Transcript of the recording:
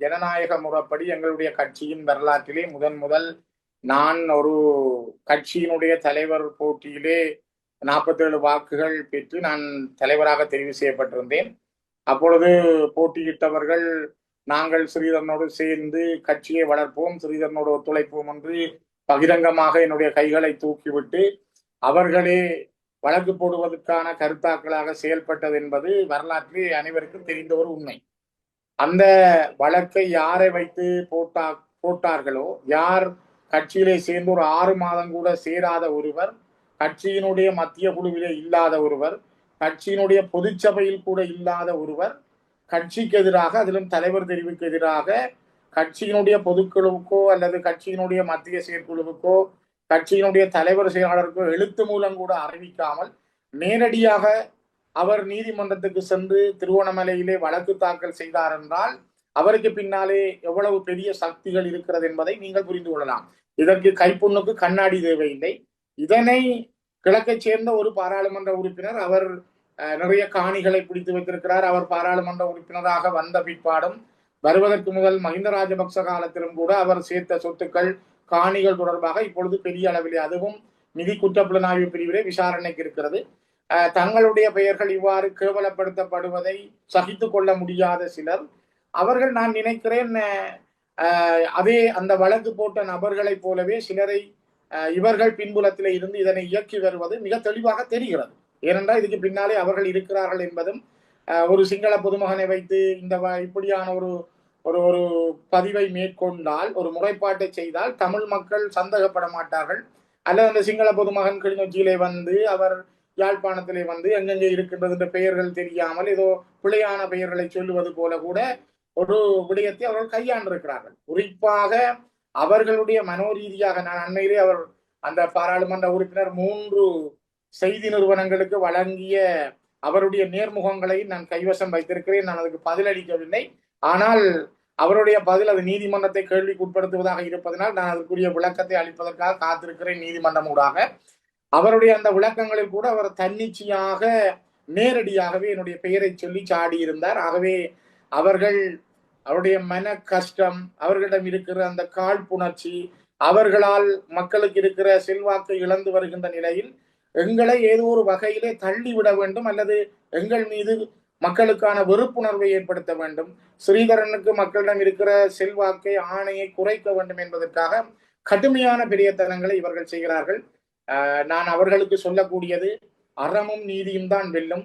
ஜனநாயக முறைப்படி எங்களுடைய கட்சியின் வரலாற்றிலே முதல் நான் ஒரு கட்சியினுடைய தலைவர் போட்டியிலே 47 வாக்குகள் பெற்று நான் தலைவராக தெரிவு செய்யப்பட்டிருந்தேன். அப்பொழுது போட்டியிட்டவர்கள் நாங்கள் ஸ்ரீதரனோடு சேர்ந்து கட்சியை வளர்ப்போம், ஸ்ரீதரனோடு ஒத்துழைப்போம் என்று பகிரங்கமாக என்னுடைய கைகளை தூக்கிவிட்டு அவர்களே வழக்கு போடுவதற்கான கருத்தாக்களாக செயல்பட்டது என்பது வரலாற்றிலே அனைவருக்கும் தெரிந்த ஒரு உண்மை. அந்த வழக்கை யாரை வைத்து போட்டார்களோ, யார் கட்சியிலே சேர்ந்து ஒரு 6 மாதம் கூட சேராத ஒருவர், கட்சியினுடைய மத்திய குழுவிலே இல்லாத ஒருவர், கட்சியினுடைய பொதுச்சபையில் கூட இல்லாத ஒருவர் கட்சிக்கு எதிராக, அதிலும் தலைவர் தெரிவுக்கு எதிராக கட்சியினுடைய பொதுக்குழுவுக்கோ அல்லது கட்சியினுடைய மத்திய செயற்குழுவுக்கோ கட்சியினுடைய தலைவர் செயலாளருக்கோ எழுத்து மூலம் கூட அறிவிக்காமல் நேரடியாக அவர் நீதிமன்றத்துக்கு சென்று திருவோணமலையிலே வழக்கு தாக்கல் செய்தார் என்றால் அவருக்கு பின்னாலே எவ்வளவு பெரிய சக்திகள் இருக்கிறது என்பதை நீங்கள் புரிந்து கொள்ளலாம். இதற்கு கைப்புண்ணுக்கு கண்ணாடி தேவையில்லை. இதனை கிழக்கைச் சேர்ந்த ஒரு பாராளுமன்ற உறுப்பினர், அவர் நிறைய காணிகளை பிடித்து வைத்திருக்கிறார். அவர் பாராளுமன்ற உறுப்பினராக வந்த பிற்பாடும் வருவதற்கு முதல் மஹிந்த ராஜபக்ச காலத்திலும் கூட அவர் சேர்த்த சொத்துக்கள், காணிகள் தொடர்பாக இப்பொழுது பெரிய அளவிலே, அதுவும் நிதி குற்றப்புலனாய்வு பிரிவிலே விசாரணைக்கு இருக்கிறது. தங்களுடைய பெயர்கள் இவ்வாறு கேவலப்படுத்தப்படுவதை சகித்து கொள்ள முடியாத சிலர், அவர்கள் நான் நினைக்கிறேன் அதே அந்த வழக்கு போட்ட நபர்களைப் போலவே சிலரை இவர்கள் பின்புலத்திலே இருந்து இதனை இயக்கி வருவது மிக தெளிவாக தெரிகிறது. ஏனென்றால் இதுக்கு பின்னாலே அவர்கள் இருக்கிறார்கள் என்பதும், ஒரு சிங்கள பொதுமகனை வைத்து இந்த இப்படியான ஒரு ஒரு ஒரு பதிவை மேற்கொண்டால், ஒரு முறைப்பாட்டை செய்தால் தமிழ் மக்கள் சந்தேகப்பட மாட்டார்கள். அல்லது அந்த சிங்கள பொதுமகன் கிளிநொச்சியிலே வந்து, அவர் யாழ்ப்பாணத்திலே வந்து எங்கெங்கே இருக்கின்றது என்ற பெயர்கள் தெரியாமல் ஏதோ பிழையான பெயர்களை சொல்லுவது போல கூட ஒரு விடயத்தை அவர்கள் கையாண்டிருக்கிறார்கள். குறிப்பாக அவர்களுடைய மனோரீதியாக, நான் அண்மையிலே அவர் அந்த பாராளுமன்ற உறுப்பினர் 3 செய்தி நிறுவனங்களுக்கு வழங்கிய அவருடைய நேர்முகங்களை நான் கைவசம் வைத்திருக்கிறேன். நான் அதுக்கு பதிலளிக்கவில்லை. ஆனால் அவருடைய பதில் அது நீதிமன்றத்தை கேள்விக்கு உட்படுத்துவதாக இருப்பதனால் நான் அதற்குரிய விளக்கத்தை அளிப்பதற்காக காத்திருக்கிறேன் நீதிமன்றம் ஊடாக. அவருடைய அந்த விளக்கங்களில் கூட அவர் தன்னிச்சையாக நேரடியாகவே என்னுடைய பெயரை சொல்லி சாடி இருந்தார். ஆகவே அவர்கள், அவருடைய மன கஷ்டம், அவர்களிடம் இருக்கிற அந்த காழ்ப்புணர்ச்சி, அவர்களால் மக்களுக்கு இருக்கிற செல்வாக்கை இழந்து வருகின்ற நிலையில் எங்களை ஏதோ ஒரு வகையிலே தள்ளிவிட வேண்டும் அல்லது எங்கள் மீது மக்களுக்கான வெறுப்புணர்வை ஏற்படுத்த வேண்டும், ஸ்ரீதரனுக்கு மக்களிடம் இருக்கிற செல்வாக்கை, ஆணையை குறைக்க வேண்டும் என்பதற்காக கடுமையான பெரியத்தனங்களை இவர்கள் செய்கிறார்கள். நான் அவர்களுக்கு சொல்லக்கூடியது, அறமும் நீதியும் தான் வெல்லும்.